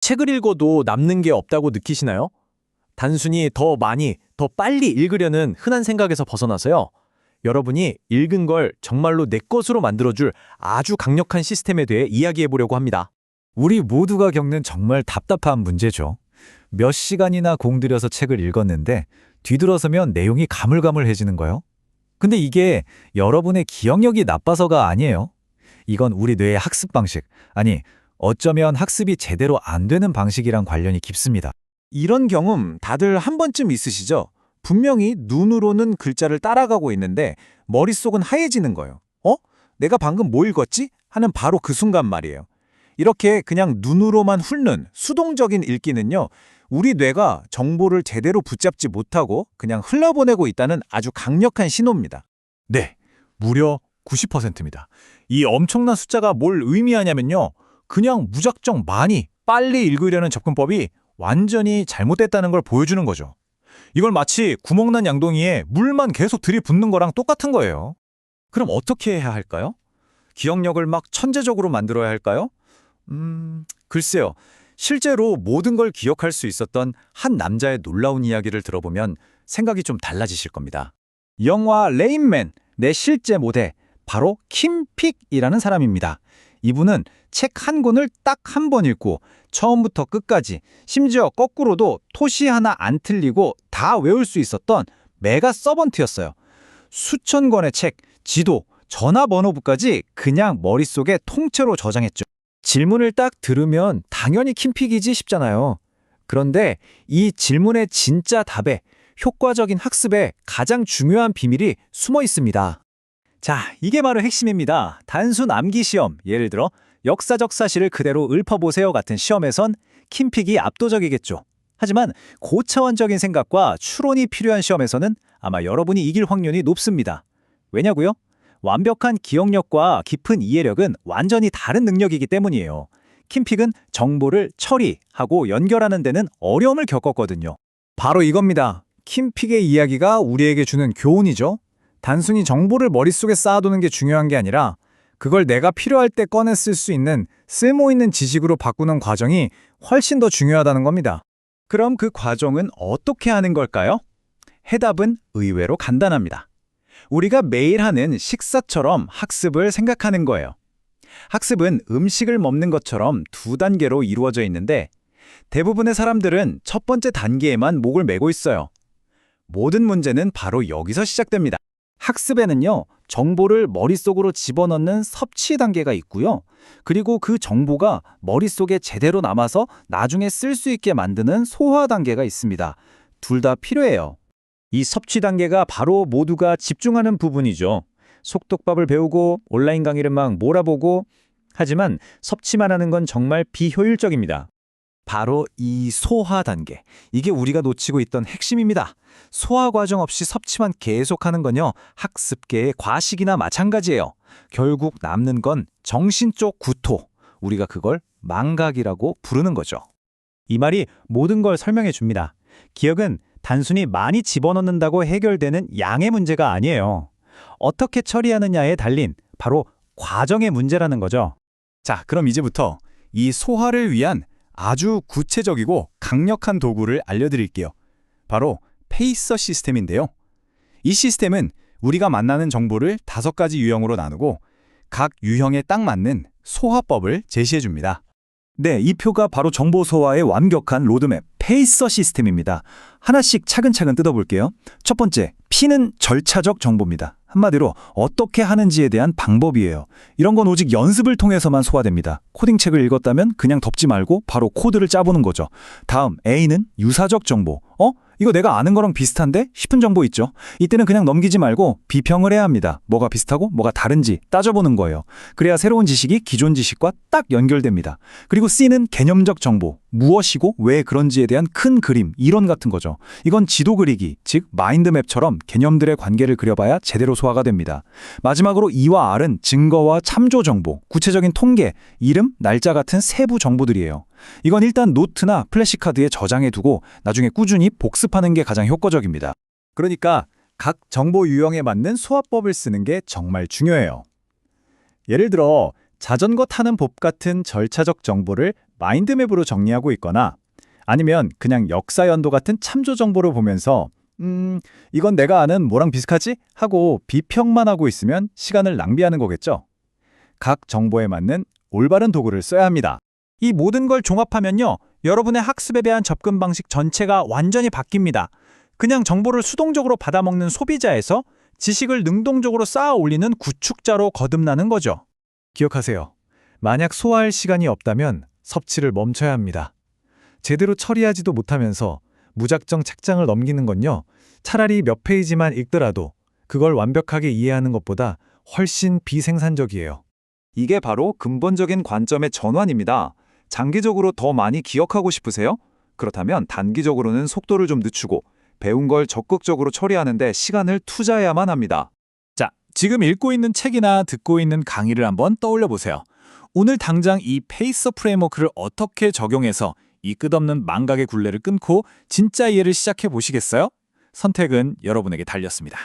책을 읽어도 남는 게 없다고 느끼시나요? 단순히 더 많이, 더 빨리 읽으려는 흔한 생각에서 벗어나서요. 여러분이 읽은 걸 정말로 내 것으로 만들어줄 아주 강력한 시스템에 대해 이야기해 보려고 합니다. 우리 모두가 겪는 정말 답답한 문제죠. 몇 시간이나 공들여서 책을 읽었는데 뒤돌아서면 내용이 가물가물해지는 거요. 근데 이게 여러분의 기억력이 나빠서가 아니에요. 이건 우리 뇌의 학습 방식, 아니 어쩌면 학습이 제대로 안 되는 방식이랑 관련이 깊습니다. 이런 경험 다들 한 번쯤 있으시죠? 분명히 눈으로는 글자를 따라가고 있는데 머릿속은 하얘지는 거예요. 내가 방금 뭐 읽었지? 하는 바로 그 순간 말이에요. 이렇게 그냥 눈으로만 훑는 수동적인 읽기는요, 우리 뇌가 정보를 제대로 붙잡지 못하고 그냥 흘려보내고 있다는 아주 강력한 신호입니다. 네, 무려 90%입니다. 이 엄청난 숫자가 뭘 의미하냐면요. 그냥 무작정 많이, 빨리 읽으려는 접근법이 완전히 잘못됐다는 걸 보여주는 거죠. 이걸 마치 구멍난 양동이에 물만 계속 들이붓는 거랑 똑같은 거예요. 그럼 어떻게 해야 할까요? 기억력을 막 천재적으로 만들어야 할까요? 글쎄요. 실제로 모든 걸 기억할 수 있었던 한 남자의 놀라운 이야기를 들어보면 생각이 좀 달라지실 겁니다. 영화 레인맨, 내 실제 모델, 바로 킴 픽이라는 사람입니다. 이분은 책 한 권을 딱 한 번 읽고 처음부터 끝까지 심지어 거꾸로도 토시 하나 안 틀리고 다 외울 수 있었던 메가 서번트였어요. 수천 권의 책, 지도, 전화번호부까지 그냥 머릿속에 통째로 저장했죠. 질문을 딱 들으면 당연히 킴픽이지 싶잖아요. 그런데 이 질문의 진짜 답에 효과적인 학습에 가장 중요한 비밀이 숨어 있습니다. 자, 이게 바로 핵심입니다. 단순 암기 시험, 예를 들어 역사적 사실을 그대로 읊어보세요 같은 시험에선 킴픽이 압도적이겠죠. 하지만 고차원적인 생각과 추론이 필요한 시험에서는 아마 여러분이 이길 확률이 높습니다. 왜냐고요? 완벽한 기억력과 깊은 이해력은 완전히 다른 능력이기 때문이에요. 킴픽은 정보를 처리하고 연결하는 데는 어려움을 겪었거든요. 바로 이겁니다. 킴픽의 이야기가 우리에게 주는 교훈이죠. 단순히 정보를 머릿속에 쌓아두는 게 중요한 게 아니라 그걸 내가 필요할 때 꺼내 쓸 수 있는 쓸모있는 지식으로 바꾸는 과정이 훨씬 더 중요하다는 겁니다. 그럼 그 과정은 어떻게 하는 걸까요? 해답은 의외로 간단합니다. 우리가 매일 하는 식사처럼 학습을 생각하는 거예요. 학습은 음식을 먹는 것처럼 두 단계로 이루어져 있는데 대부분의 사람들은 첫 번째 단계에만 목을 메고 있어요. 모든 문제는 바로 여기서 시작됩니다. 학습에는요, 정보를 머릿속으로 집어넣는 섭취 단계가 있고요. 그리고 그 정보가 머릿속에 제대로 남아서 나중에 쓸 수 있게 만드는 소화 단계가 있습니다. 둘 다 필요해요. 이 섭취 단계가 바로 모두가 집중하는 부분이죠. 속독밥을 배우고 온라인 강의를 막 몰아보고 하지만 섭취만 하는 건 정말 비효율적입니다. 바로 이 소화 단계, 이게 우리가 놓치고 있던 핵심입니다. 소화 과정 없이 섭취만 계속하는 건요, 학습계의 과식이나 마찬가지예요. 결국 남는 건 정신적 구토, 우리가 그걸 망각이라고 부르는 거죠. 이 말이 모든 걸 설명해 줍니다. 기억은 단순히 많이 집어넣는다고 해결되는 양의 문제가 아니에요. 어떻게 처리하느냐에 달린 바로 과정의 문제라는 거죠. 자, 그럼 이제부터 이 소화를 위한 아주 구체적이고 강력한 도구를 알려드릴게요. 바로 페이서 시스템인데요. 이 시스템은 우리가 만나는 정보를 5가지 유형으로 나누고 각 유형에 딱 맞는 소화법을 제시해줍니다. 네, 이 표가 바로 정보 소화의 완벽한 로드맵, 페이서 시스템입니다. 하나씩 차근차근 뜯어볼게요. 첫 번째, P는 절차적 정보입니다. 한마디로 어떻게 하는지에 대한 방법이에요. 이런 건 오직 연습을 통해서만 소화됩니다. 코딩책을 읽었다면 그냥 덮지 말고 바로 코드를 짜보는 거죠. 다음, A는 유사적 정보. 이거 내가 아는 거랑 비슷한데? 싶은 정보 있죠. 이때는 그냥 넘기지 말고 비평을 해야 합니다. 뭐가 비슷하고 뭐가 다른지 따져보는 거예요. 그래야 새로운 지식이 기존 지식과 딱 연결됩니다. 그리고 C는 개념적 정보. 무엇이고 왜 그런지에 대한 큰 그림, 이론 같은 거죠. 이건 지도 그리기, 즉 마인드맵처럼 개념들의 관계를 그려봐야 제대로 소화가 됩니다. 마지막으로 E와 R은 증거와 참조 정보, 구체적인 통계, 이름, 날짜 같은 세부 정보들이에요. 이건 일단 노트나 플래시카드에 저장해두고 나중에 꾸준히 복습하는 게 가장 효과적입니다. 그러니까 각 정보 유형에 맞는 소화법을 쓰는 게 정말 중요해요. 예를 들어 자전거 타는 법 같은 절차적 정보를 마인드맵으로 정리하고 있거나 아니면 그냥 역사 연도 같은 참조 정보를 보면서 이건 내가 아는 뭐랑 비슷하지? 하고 비평만 하고 있으면 시간을 낭비하는 거겠죠. 각 정보에 맞는 올바른 도구를 써야 합니다. 이 모든 걸 종합하면요, 여러분의 학습에 대한 접근 방식 전체가 완전히 바뀝니다. 그냥 정보를 수동적으로 받아먹는 소비자에서 지식을 능동적으로 쌓아 올리는 구축자로 거듭나는 거죠. 기억하세요. 만약 소화할 시간이 없다면 섭취를 멈춰야 합니다. 제대로 처리하지도 못하면서 무작정 책장을 넘기는 건요, 차라리 몇 페이지만 읽더라도 그걸 완벽하게 이해하는 것보다 훨씬 비생산적이에요. 이게 바로 근본적인 관점의 전환입니다. 장기적으로 더 많이 기억하고 싶으세요? 그렇다면 단기적으로는 속도를 좀 늦추고 배운 걸 적극적으로 처리하는데 시간을 투자해야만 합니다. 자, 지금 읽고 있는 책이나 듣고 있는 강의를 한번 떠올려 보세요. 오늘 당장 이 페이서 프레임워크를 어떻게 적용해서 이 끝없는 망각의 굴레를 끊고 진짜 이해를 시작해 보시겠어요? 선택은 여러분에게 달렸습니다.